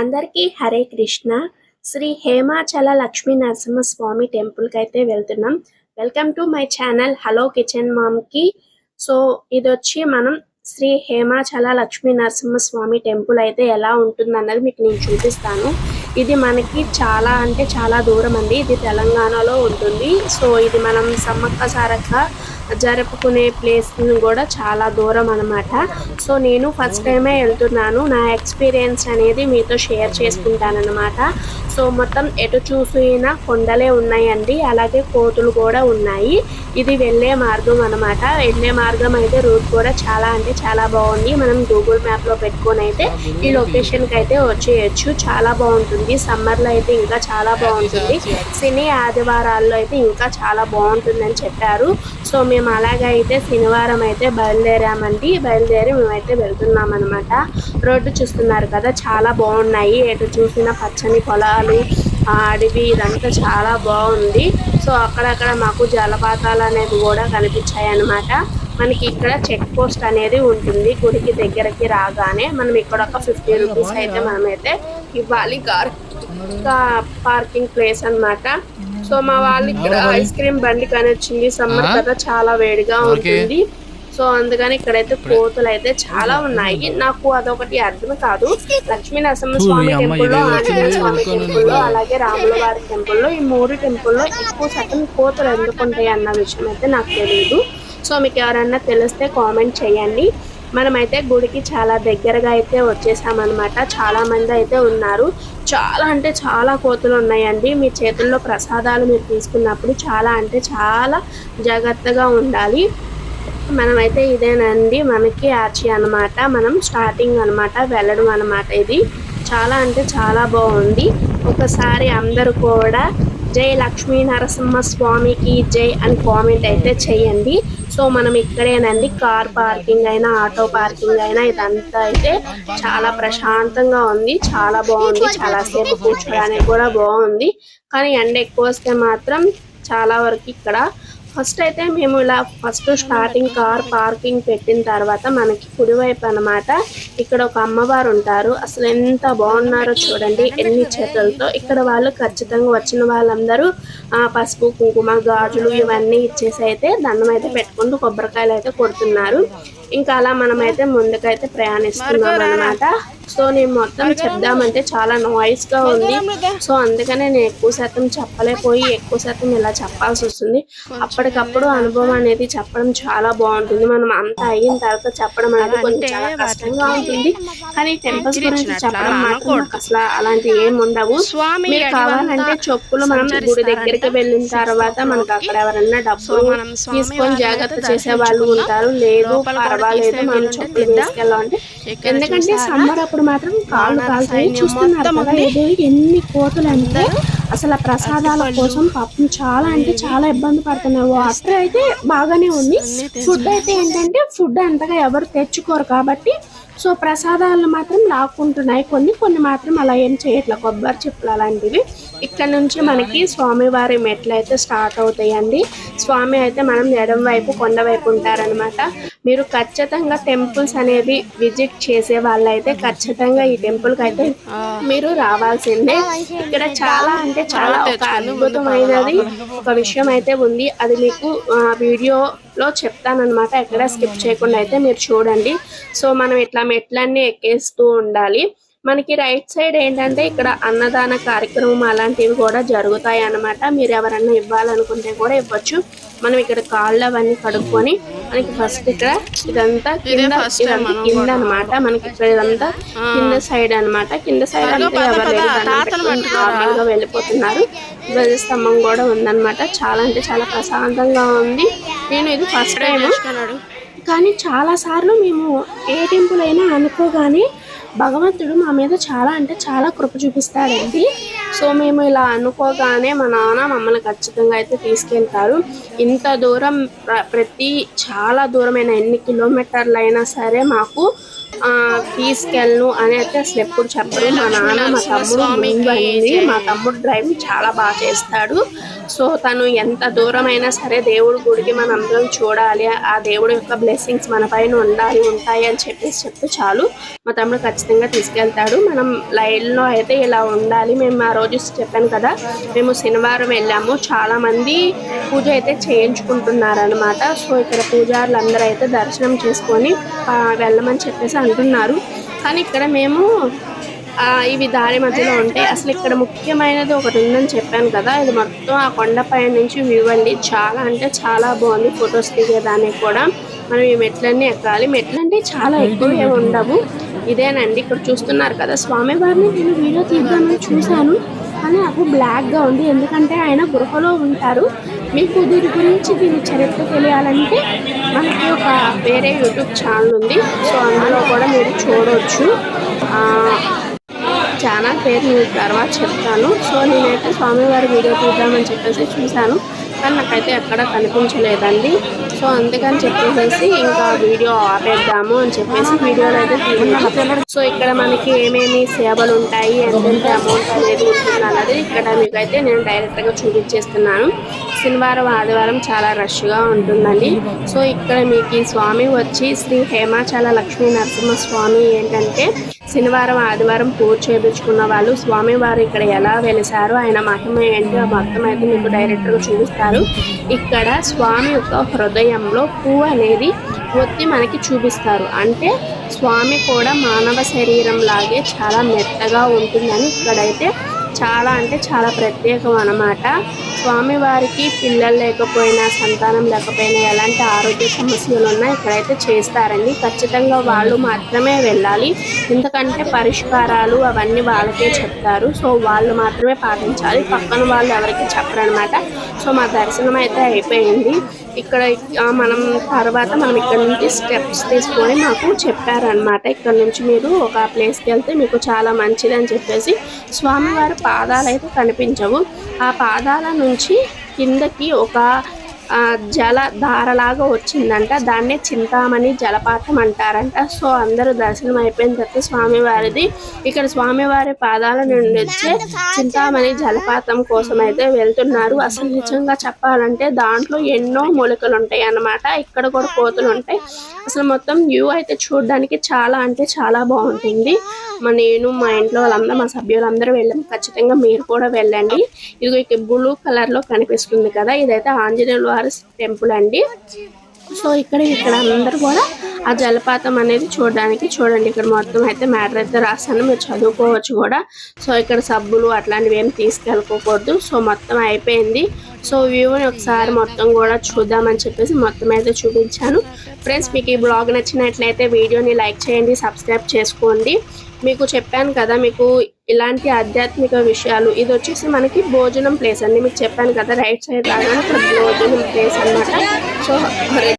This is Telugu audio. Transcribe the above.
అందరికీ హరే కృష్ణ. శ్రీ హేమాచల లక్ష్మీ నరసింహస్వామి టెంపుల్కి అయితే వెళ్తున్నాం. Welcome to my channel hello kitchen మామ్కి. సో ఇది వచ్చి మనం శ్రీ హేమాచల లక్ష్మీ నరసింహస్వామి టెంపుల్ అయితే ఎలా ఉంటుంది అన్నది మీకు నేను చూపిస్తాను. ఇది మనకి చాలా అంటే చాలా దూరం అండి. ఇది తెలంగాణలో ఉంటుంది. సో ఇది మనం సమ్మక్క సారక్క జరుపుకునే ప్లేస్ కూడా చాలా దూరం అనమాట. సో నేను ఫస్ట్ టైమే వెళ్తున్నాను. నా ఎక్స్పీరియన్స్ అనేది మీతో షేర్ చేసుకుంటానన్నమాట. సో మొత్తం ఎటు చూసినా కొండలే ఉన్నాయండి, అలాగే కోతులు కూడా ఉన్నాయి. ఇది వెళ్ళే మార్గం అనమాట. వెళ్ళే మార్గం అయితే రూట్ కూడా చాలా అంటే చాలా బాగుంది. మనం గూగుల్ మ్యాప్లో పెట్టుకొని అయితే ఈ లొకేషన్కి అయితే వచ్చేయచ్చు. చాలా బాగుంటుంది. సమ్మర్లో అయితే ఇంకా చాలా బాగుంటుంది. శని ఆదివారాల్లో అయితే ఇంకా చాలా బాగుంటుందని చెప్పారు. సో మేము అలాగే అయితే శనివారం అయితే బయలుదేరామండి. బయలుదేరి మేమైతే వెళ్తున్నాం అనమాట. రోడ్డు చూస్తున్నారు కదా, చాలా బాగున్నాయి. ఎటు చూసిన పచ్చని పొలాలు, అడవి, ఇదంతా చాలా బాగుంది. సో అక్కడక్కడ మాకు జలపాతాలు అనేది కూడా కనిపించాయి అన్నమాట. మనకి ఇక్కడ చెక్ పోస్ట్ అనేది ఉంటుంది. గుడికి దగ్గరకి రాగానే మనం ఇక్కడ ఒక 50 రూపీస్ అయితే మనమైతే ఇవ్వాలి. పార్కింగ్ ప్లేస్ అన్నమాట. సో మా వాళ్ళు ఇక్కడ ఐస్ క్రీమ్ బండి కానీ వచ్చింది. సమ్మర్ కదా, చాలా వేడిగా ఉంటుంది. సో అందుకని ఇక్కడైతే కోతులు అయితే చాలా ఉన్నాయి. నాకు అదొకటి అర్థం కాదు. లక్ష్మీ నరసింహస్వామి టెంపుల్లో, ఆంజనేయ స్వామి టెంపుల్లో, అలాగే రాముల వారి టెంపుల్లో, ఈ 3 టెంపుల్లో ఎక్కువ శాతం కోతులు ఎందుకుంటాయి అన్న విషయం అయితే నాకు తెలియదు. సో మీకు ఎవరన్నా తెలిస్తే కామెంట్ చేయండి. మనమైతే గుడికి చాలా దగ్గరగా అయితే వచ్చేసామన్నమాట. చాలా మంది అయితే ఉన్నారు. చాలా అంటే చాలా కోతులు ఉన్నాయండి. మీ చేతుల్లో ప్రసాదాలు మీరు తీసుకున్నప్పుడు చాలా అంటే చాలా జాగ్రత్తగా ఉండాలి. మనమైతే ఇదేనండి మనకి ఆచి అనమాట. మనం స్టార్టింగ్ అనమాట వెళ్ళడం అనమాట. ఇది చాలా అంటే చాలా బాగుంది. ఒకసారి అందరూ కూడా జై లక్ష్మీ నరసింహస్వామికి జై అని కామెంట్ అయితే చేయండి. సో మనం ఇక్కడేనండి కార్ పార్కింగ్ అయినా, ఆటో పార్కింగ్ అయినా ఇదంతా అయితే చాలా ప్రశాంతంగా ఉంది. చాలా బాగుంది. చాలాసేపు కూర్చోడానికి కూడా బాగుంది. కానీ ఎండ ఎక్కువ వస్తే మాత్రం చాలా వరకు ఇక్కడ ఫస్ట్ అయితే మేము ఇలా స్టార్టింగ్ కార్ పార్కింగ్ పెట్టిన తర్వాత మనకి కుడివైపు అనమాట ఇక్కడ ఒక అమ్మవారు ఉంటారు. అసలు ఎంత బాగున్నారో చూడండి, ఎన్ని చేతులతో. ఇక్కడ వాళ్ళు ఖచ్చితంగా వచ్చిన వాళ్ళందరూ పసుపు, కుంకుమ, గాజులు ఇవన్నీ ఇచ్చేసి అయితే దండం అయితే పెట్టుకుంటూ కొబ్బరికాయలు అయితే కొడుతున్నారు. ఇంకా అలా మనమైతే ముందుకైతే ప్రయాణిస్తున్నాం అనమాట. సో నేను మొత్తం చెప్దామంటే చాలా నాయిస్ గా ఉంది. సో అందుకనే నేను ఎక్కువ శాతం చెప్పలేకపోయి ఎక్కువ శాతం ఇలా చెప్పాల్సి వస్తుంది. అప్పటికప్పుడు అనుభవం అనేది చెప్పడం చాలా బాగుంటుంది. మనం అంతా అయిన తర్వాత చెప్పడం అనేది కొంచెం చాలా కష్టంగా ఉంటుంది. కానీ టెంపుల్స్ గురించి చెప్పడం మాత్రం అసలు అలాంటి ఏమి ఉండవు. మీరు కావాలంటే చెప్పులు మనం గుడి దగ్గరికి వెళ్ళిన తర్వాత మనకు అక్కడ ఎవరన్నా డబ్బులు తీసుకొని జాగ్రత్త చేసే వాళ్ళు ఉంటారు. లేదు పర్వాలేదు మనం చెప్పులు తీసుకెళ్ళాలంటే, ఎందుకంటే సమ్మర్ అప్పుడు మాత్రం కాళ్ళు చూస్తున్నారు కదా ఎన్ని కోతులు అంటే అసలు ప్రసాదాల కోసం పాపం చాలా అంటే చాలా ఇబ్బంది పడుతున్నారు. వాటర్ అయితే బాగానే ఉంది. ఫుడ్ అయితే ఏంటంటే ఫుడ్ అంతగా ఎవరు తెచ్చుకోరు కాబట్టి సో ప్రసాదాలు మాత్రం లాక్కుంటున్నాయి. కొన్ని మాత్రం అలా ఏం చేయట్లేదు. కొబ్బరి చెప్పులు అలాంటివి. ఇక్కడ నుంచి మనకి స్వామివారి మెట్లు అయితే స్టార్ట్ అవుతాయండి. స్వామి అయితే మనం ఎడం వైపు కొండ వైపు ఉంటారనమాట. మీరు ఖచ్చితంగా టెంపుల్స్ అనేది విజిట్ చేసే వాళ్ళైతే ఖచ్చితంగా ఈ టెంపుల్కి అయితే మీరు రావాల్సిందే. ఇక్కడ చాలా అంటే చాలా ఒక అద్భుతమైనది ఒక విషయం అయితే ఉంది. అది మీకు వీడియోలో చెప్తానమాట. ఎక్కడ స్కిప్ చేయకుండా అయితే మీరు చూడండి. సో మనం ఇట్లా మెట్లన్నీ ఎక్కేస్తూ ఉండాలి. మనకి రైట్ సైడ్ ఏంటంటే ఇక్కడ అన్నదాన కార్యక్రమం అలాంటివి కూడా జరుగుతాయి అన్నమాట. మీరు ఎవరన్నా ఇవ్వాలనుకుంటే కూడా ఇవ్వచ్చు. మనం ఇక్కడ కాళ్ళు అవన్నీ కడుక్కొని మనకి ఫస్ట్ ఇక్కడ ఇదంతా కింద అనమాట. మనకి ఇక్కడ ఇదంతా కింద సైడ్ అనమాట. కింద సైడ్ అంటే ఎవరు నార్మల్ గా వెళ్ళిపోతున్నారు. ధ్వజస్తంభం కూడా ఉందన్నమాట. చాలా అంటే చాలా ప్రశాంతంగా ఉంది. నేను ఇది ఫస్ట్ టైం, కానీ చాలా సార్లు మేము ఏ టెంపుల్ అయినా అనుకోగానే భగవంతుడు మా మీద చాలా అంటే చాలా కృప చూపిస్తాడండి. సో మేము ఇలా అనుకోగానే మా నాన్న మమ్మల్ని ఖచ్చితంగా అయితే తీసుకెళ్తారు. ఇంత దూరం చాలా దూరమైన ఎన్ని కిలోమీటర్లు అయినా సరే మాకు తీసుకెళ్ళను అని అయితే అసలు ఎప్పుడు చెప్పరు. మా నాన్న మా తమ్ముడు ముందు అయింది. మా తమ్ముడు డ్రైవింగ్ చాలా బాగా చేస్తాడు. సో తను ఎంత దూరం అయినా సరే దేవుడి గుడికి మనం అందరం చూడాలి, ఆ దేవుడి యొక్క బ్లెస్సింగ్స్ మన పైన ఉంటాయి అని చెప్తే చాలు మా తమ్ముడు ఖచ్చితంగా తీసుకెళ్తాడు. మనం లైన్లో అయితే ఇలా ఉండాలి. మేము ఆ రోజు చెప్పాను కదా, మేము శనివారం వెళ్ళాము. చాలా మంది పూజ అయితే చేయించుకుంటున్నారనమాట. సో ఇక్కడ పూజారులు అందరూ అయితే దర్శనం చేసుకొని వెళ్ళమని చెప్పేసి అంటున్నారు. కానీ ఇక్కడ మేము ఇవి దారి మధ్యలో ఉంటాయి. అసలు ఇక్కడ ముఖ్యమైనది ఒకటి ఉందని చెప్పాను కదా, ఇది మొత్తం ఆ కొండపై నుంచి వ్యూ అండి. చాలా అంటే చాలా బాగుంది. ఫొటోస్ దిగేదానికి కూడా మనం ఈ మెట్లన్నీ ఎక్కాలి. మెట్లు అంటే చాలా ఎక్కువ ఏమి ఉండవు. ఇదేనండి ఇక్కడ చూస్తున్నారు కదా స్వామివారిని. నేను వీడియో తీద్దామని చూశాను కానీ నాకు బ్లాక్గా ఉంది, ఎందుకంటే ఆయన గృహలో ఉంటారు. మీకు దీని గురించి దీని చరిత్ర తెలియాలంటే మనకి ఒక వేరే యూట్యూబ్ ఛానల్ ఉంది. సో అందులో కూడా మీరు చూడవచ్చు. ఛానల్ పేరు నేను తర్వాత చెప్తాను. సో నేనైతే స్వామివారి వీడియో తీద్దామని చెప్పేసి చూశాను కానీ నాకైతే ఎక్కడ కనిపించలేదండి. సో అందుకని చెప్పేసి ఇంకా వీడియో ఆపేద్దాము అని చెప్పేసి వీడియోలో అయితే తీయలేదు. సో ఇక్కడ మనకి ఏమేమి సేవలు ఉంటాయి, ఎంతెంత అమౌంట్ అనేది ఉంటుంది అన్నది ఇక్కడ మీకైతే నేను డైరెక్ట్గా చూపించేస్తున్నాను. శనివారం ఆదివారం చాలా రష్గా ఉంటుందండి. సో ఇక్కడ మీకు ఈ స్వామి వచ్చి శ్రీ హేమాచల లక్ష్మీ నరసింహ స్వామి. ఏంటంటే శనివారం ఆదివారం పూజ చేయించుకున్న వాళ్ళు స్వామివారు ఇక్కడ ఎలా వెలిసారో, ఆయన మహిమ ఏంటి ఆ మొత్తం అయితే మీకు డైరెక్ట్గా చూపిస్తారు. ఇక్కడ స్వామి యొక్క హృదయంలో పువ్వు అనేది ఒత్తి మనకి చూపిస్తారు. అంటే స్వామి కూడా మానవ శరీరం లాగే చాలా మెత్తగా ఉంటుందని ఇక్కడైతే చాలా అంటే చాలా ప్రత్యేకం అన్నమాట. స్వామివారికి పిల్లలు లేకపోయినా సంతానం లేకపోయినా ఎలాంటి ఆరోగ్య సమస్యలు ఉన్నా ఇక్కడైతే చేస్తారండి. ఖచ్చితంగా వాళ్ళు మాత్రమే వెళ్ళాలి, ఎందుకంటే పరిష్కారాలు అవన్నీ వాళ్ళకే చెప్తారు. సో వాళ్ళు మాత్రమే పాటించాలి, పక్కన వాళ్ళు ఎవరికి చెప్పరనమాట. సో మా దర్శనం అయితే అయిపోయింది. ఇక్కడ మనం ఇక్కడ నుంచి స్టెప్స్ తీసుకొని మాకు చెప్పారనమాట, ఇక్కడ నుంచి మీరు ఒక ప్లేస్కి వెళ్తే మీకు చాలా మంచిది అని చెప్పేసి. స్వామివారి పాదాలు అయితే కనిపించవు, ఆ పాదాల నుంచి కిందకి ఒక జల ధారలాగా వచ్చిందంట. దాన్నే చింతామణి జలపాతం అంటారంట. సో అందరూ దర్శనం అయిపోయిన తర్వాత స్వామివారిది ఇక్కడ స్వామివారి పాదాల నుండి వచ్చే చింతామణి జలపాతం కోసం అయితే వెళ్తున్నారు. అసలు నిజంగా చెప్పాలంటే దాంట్లో ఎన్నో మూలికలు ఉంటాయి అన్నమాట. ఇక్కడ కూడా కోతులు ఉంటాయి. అసలు మొత్తం వ్యూ అయితే చూడడానికి చాలా అంటే చాలా బాగుంటుంది. నేను మా ఇంట్లో వాళ్ళందరూ మా సభ్యులందరూ వెళ్ళాం. ఖచ్చితంగా మీరు కూడా వెళ్ళండి. ఇది ఇక బ్లూ కలర్ లో కనిపిస్తుంది కదా, ఇదైతే ఆంజనేయుల వారి టెంపుల్ అండి. సో ఇక్కడ అందరూ కూడా ఆ జలపాతం అనేది చూడండి. ఇక్కడ మొత్తం అయితే మ్యాటర్ అయితే రాస్తాను, మీరు చదువుకోవచ్చు కూడా. సో ఇక్కడ సబ్బులు అట్లాంటివి ఏమి తీసుకెళ్ళకూడదు. సో మొత్తం అయిపోయింది. సో వ్యూని ఒకసారి మొత్తం కూడా చూద్దామని చెప్పేసి మొత్తం అయితే చూపించాను. ఫ్రెండ్స్ మీకు ఈ బ్లాగ్ నచ్చినట్లయితే వీడియోని లైక్ చేయండి, సబ్స్క్రైబ్ చేసుకోండి. మీకు చెప్పాను కదా, మీకు ఇలాంటి ఆధ్యాత్మిక విషయాలు, ఇది వచ్చేసి మనకి భోజనం ప్లేస్ అండి. మీకు చెప్పాను కదా రైట్ సైడ్ రాగానే ఇక్కడ భోజనం ప్లేస్ అన్నమాట. సో